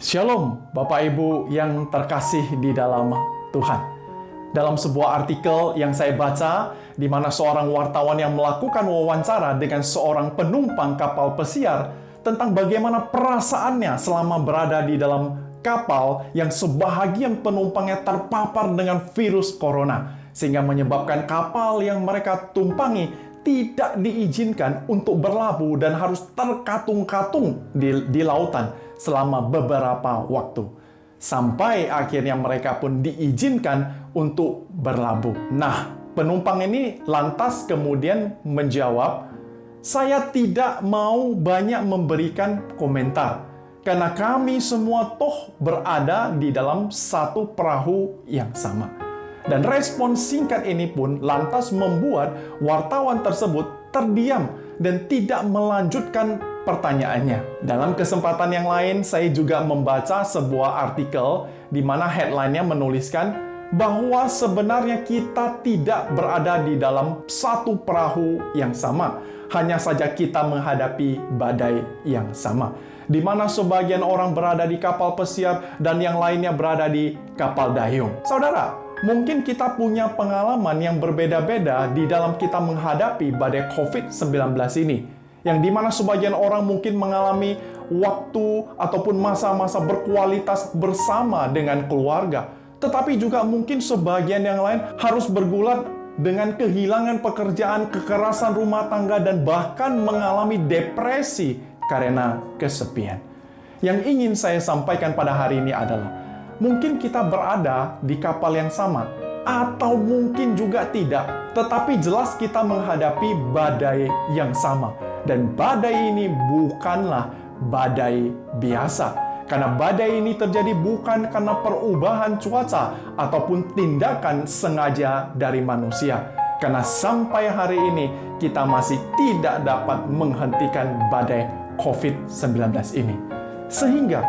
Shalom, Bapak Ibu yang terkasih di dalam Tuhan. Dalam sebuah artikel yang saya baca, di mana seorang wartawan yang melakukan wawancara dengan seorang penumpang kapal pesiar tentang bagaimana perasaannya selama berada di dalam kapal yang sebahagian penumpangnya terpapar dengan virus corona, sehingga menyebabkan kapal yang mereka tumpangi tidak diizinkan untuk berlabuh dan harus terkatung-katung di lautan selama beberapa waktu. Sampai akhirnya mereka pun diizinkan untuk berlabuh. Nah, penumpang ini lantas kemudian menjawab, "Saya tidak mau banyak memberikan komentar, karena kami semua toh berada di dalam satu perahu yang sama." Dan respon singkat ini pun lantas membuat wartawan tersebut terdiam dan tidak melanjutkan pertanyaannya. Dalam kesempatan yang lain, saya juga membaca sebuah artikel di mana headline-nya menuliskan bahwa sebenarnya kita tidak berada di dalam satu perahu yang sama. Hanya saja kita menghadapi badai yang sama. Di mana sebagian orang berada di kapal pesiar dan yang lainnya berada di kapal dayung. Saudara, mungkin kita punya pengalaman yang berbeda-beda di dalam kita menghadapi badai COVID-19 ini. Yang dimana sebagian orang mungkin mengalami waktu ataupun masa-masa berkualitas bersama dengan keluarga. Tetapi juga mungkin sebagian yang lain harus bergulat dengan kehilangan pekerjaan, kekerasan rumah tangga, dan bahkan mengalami depresi karena kesepian. Yang ingin saya sampaikan pada hari ini adalah, mungkin kita berada di kapal yang sama, atau mungkin juga tidak. Tetapi jelas kita menghadapi badai yang sama. Dan badai ini bukanlah badai biasa. Karena badai ini terjadi bukan karena perubahan cuaca ataupun tindakan sengaja dari manusia. Karena sampai hari ini kita masih tidak dapat menghentikan badai COVID-19 ini. Sehingga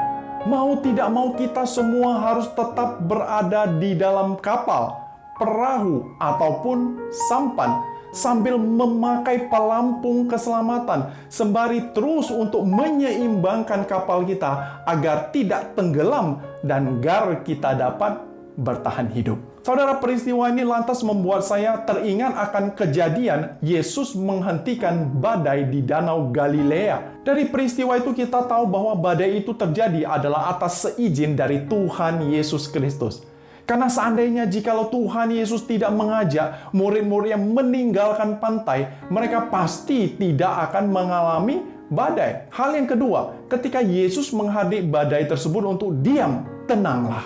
mau tidak mau kita semua harus tetap berada di dalam kapal, perahu, ataupun sampan sambil memakai pelampung keselamatan sembari terus untuk menyeimbangkan kapal kita agar tidak tenggelam dan agar kita dapat bertahan hidup. Saudara, peristiwa ini lantas membuat saya teringat akan kejadian Yesus menghentikan badai di Danau Galilea. Dari peristiwa itu kita tahu bahwa badai itu terjadi adalah atas seizin dari Tuhan Yesus Kristus. Karena seandainya jikalau Tuhan Yesus tidak mengajak murid-murid yang meninggalkan pantai, mereka pasti tidak akan mengalami badai. Hal yang kedua, ketika Yesus menghadik badai tersebut untuk diam, tenanglah.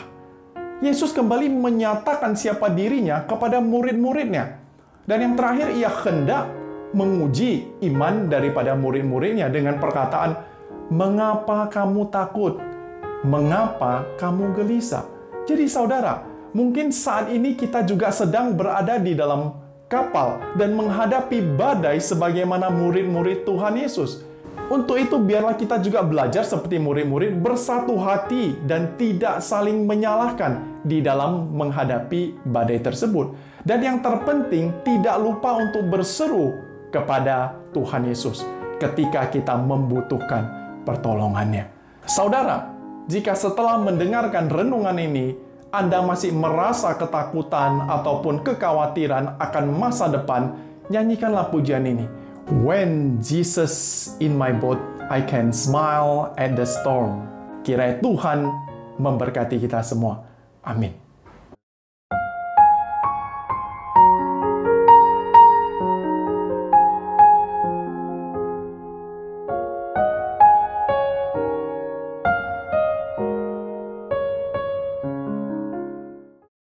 Yesus kembali menyatakan siapa dirinya kepada murid-muridnya. Dan yang terakhir, ia hendak menguji iman daripada murid-muridnya dengan perkataan, "Mengapa kamu takut? Mengapa kamu gelisah?" Jadi saudara, mungkin saat ini kita juga sedang berada di dalam kapal dan menghadapi badai sebagaimana murid-murid Tuhan Yesus. Untuk itu, biarlah kita juga belajar seperti murid-murid bersatu hati dan tidak saling menyalahkan di dalam menghadapi badai tersebut. Dan yang terpenting, tidak lupa untuk berseru kepada Tuhan Yesus ketika kita membutuhkan pertolongannya. Saudara, jika setelah mendengarkan renungan ini, Anda masih merasa ketakutan ataupun kekhawatiran akan masa depan, nyanyikanlah pujian ini. When Jesus in my boat, I can smile at the storm. Kiranya Tuhan memberkati kita semua. Amin.